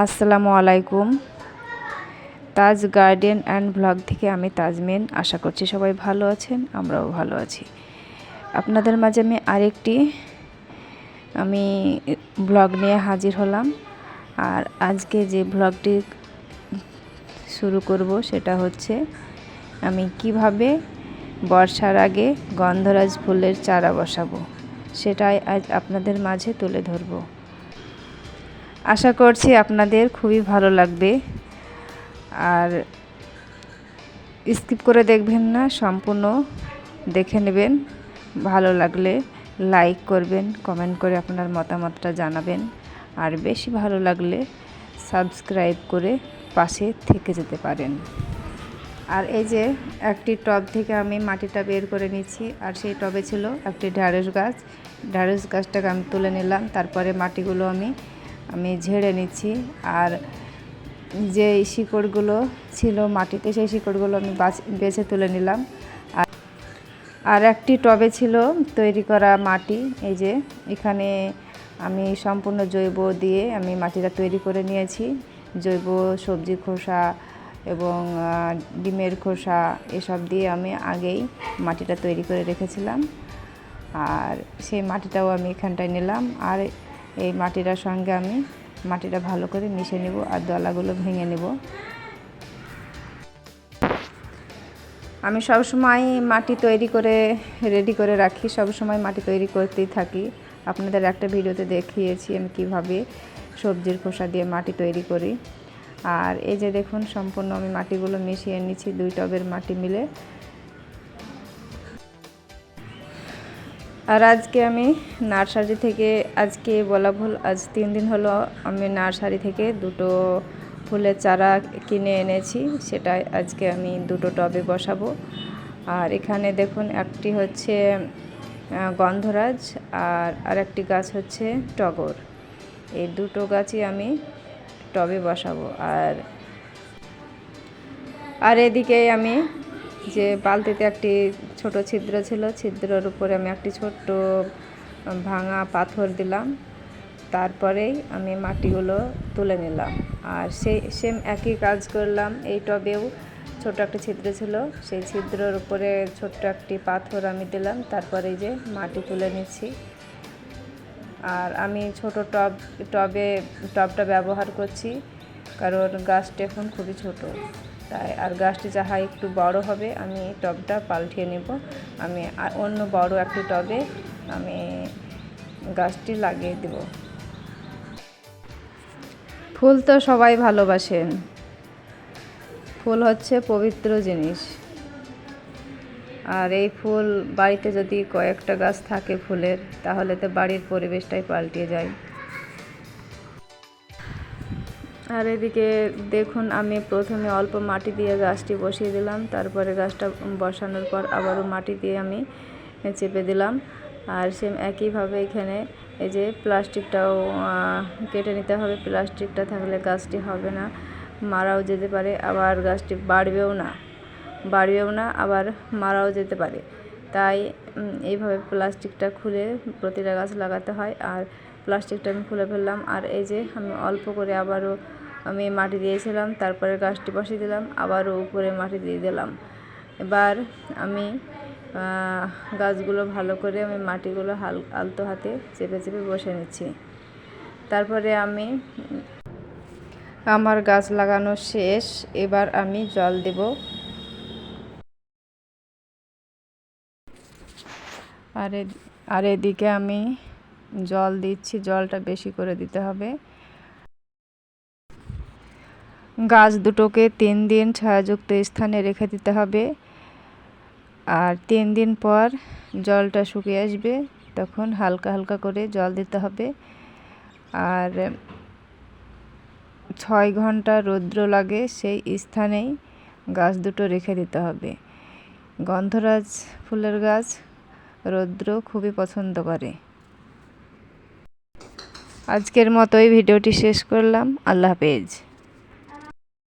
আসসালামু আলাইকুম। তাজ garden and blog থেকে আমি তাজমিন। আশা করছি সবাই ভালো আছেন, আমরাও ভালো আছি। আপনাদের মাঝে আমি ব্লগ নিয়ে হাজির হলাম। আর আজকে যে ব্লগটি শুরু করব সেটা হচ্ছে আমি কিভাবে বর্ষার আগে গন্ধরাজ ফুলের চারা বসাবো, সেটাই আজ আপনাদের মাঝে তুলে ধরব। আশা করছি আপনাদের খুবই ভালো লাগবে। আর স্কিপ করে দেখবেন না, সম্পূর্ণ দেখে নেবেন। ভালো লাগলে লাইক করবেন, কমেন্ট করে আপনার মতামতটা জানাবেন। আর বেশি ভালো লাগলে সাবস্ক্রাইব করে পাশে থেকে যেতে পারেন। আর এই যে একটি টব থেকে আমি মাটিটা বের করে নিচ্ছি। আর সেই টবে ছিল একটি ঢ্যাঁড়স গাছ। ঢ্যাঁড়স গাছটাকে আমি তুলে নিলাম। তারপরে মাটিগুলো আমি ঝেড়ে নিচ্ছি। আর যে শিকড়গুলো ছিল মাটিতে, সেই শিকড়গুলো আমি বেছে তুলে নিলাম। আর একটি টবে ছিল তৈরি করা মাটি। এই যে এখানে আমি সম্পূর্ণ জৈব দিয়ে আমি মাটিটা তৈরি করে নিয়েছি। জৈব সবজি খোসা এবং ডিমের খোসা এসব দিয়ে আমি আগেই মাটিটা তৈরি করে রেখেছিলাম। আর সেই মাটিটাও আমি এখানটায় নিলাম। আর এই মাটিটার সঙ্গে আমি মাটিটা ভালো করে মিশে নেব আর দলাগুলো ভেঙে নেব। আমি সবসময় মাটি তৈরি করে রেডি করে রাখি, সবসময় মাটি তৈরি করতেই থাকি। আপনাদের একটা ভিডিওতে দেখিয়েছি আমি কিভাবে সবজির খোসা দিয়ে মাটি তৈরি করি। আর এই যে দেখুন, সম্পূর্ণ আমি মাটিগুলো মিশিয়ে নিচ্ছি 2 টবের মাটি মিলে। আর আজকে আমি নার্সারি থেকে, আজকে বলা ভুল, আজ 3 দিন হলো আমি নার্সারি থেকে 2টো ফুলের চারা কিনে এনেছি। সেটাই আজকে আমি 2টো টবে বসাবো। আর এখানে দেখুন, একটি হচ্ছে গন্ধরাজ আর আরেকটি গাছ হচ্ছে টগর। এই 2টো গাছই আমি টবে বসাবো। আর এদিকে আমি যে বালতিতে একটি ছোট ছিদ্র ছিল, ছিদ্রের উপরে আমি একটি ছোট্ট ভাঙা পাথর দিলাম। তারপরেই আমি মাটিগুলো তুলে নিলাম। আর সেম একই কাজ করলাম। এই টবেও ছোট একটা ছিদ্র ছিল, সেই ছিদ্রের উপরে ছোট্ট একটি পাথর আমি দিলাম। তারপরে যে মাটি তুলে নিচ্ছি। আর আমি ছোট টবটা ব্যবহার করছি, কারণ গাছটা এখন খুবই ছোট তাই। আর গাছটি যাহা একটু বড় হবে আমি টবটা পাল্টিয়ে নেব। আমি অন্য বড় একটি টবে আমি গাছটি লাগিয়ে দেব। ফুল তো সবাই ভালোবাসেন। ফুল হচ্ছে পবিত্র জিনিস। আর এই ফুল বাড়িতে যদি কয়েকটা গাছ থাকে ফুলের, তাহলে তো বাড়ির পরিবেশটাই পাল্টে যায়। আর এদিকে দেখুন, আমি প্রথমে অল্প মাটি দিয়ে গাছটি বসিয়ে দিলাম। তারপরে গাছটা বসানোর পর আবারও মাটি দিয়ে আমি চেপে দিলাম। আর সেম একইভাবে এখানে এই যে প্লাস্টিকটাও কেটে নিতে হবে। প্লাস্টিকটা থাকলে গাছটি হবে না, মারাও যেতে পারে, আবার গাছটি বাড়বেও না, আবার মারাও যেতে পারে। তাই এইভাবে প্লাস্টিকটা খুলে প্রতিটা গাছ লাগাতে হয়। আর প্লাস্টিকটা আমি খুলে ফেললাম। আর এই যে আমি অল্প করে আবারও আমি মাটি দিয়েছিলাম, তারপরে গাছটি বসিয়ে দিলাম, আবারও উপরে মাটি দিয়ে দিলাম। এবার আমি গাছগুলো ভালো করে আমি মাটিগুলো আলতো হাতে চেপে চেপে বসে নিচ্ছি। তারপরে আমার গাছ লাগানো শেষ। এবার আমি জল দেব। আর এদিকে আমি জল দিচ্ছি, জলটা বেশি করে দিতে হবে। গাছ দুটোকে 3 দিন ছায়াযুক্ত স্থানে রেখে দিতে হবে। আর 3 দিন পর জলটা শুকিয়ে আসবে, তখন হালকা হালকা করে জল দিতে হবে। আর 6 ঘন্টা রৌদ্র লাগে সেই স্থানেই গাছ দুটো রেখে দিতে হবে। গন্ধরাজ ফুলের গাছ রৌদ্র খুবই পছন্দ করে। আজকের মতোই ভিডিওটি শেষ করলাম। আল্লাহ হাফেজ।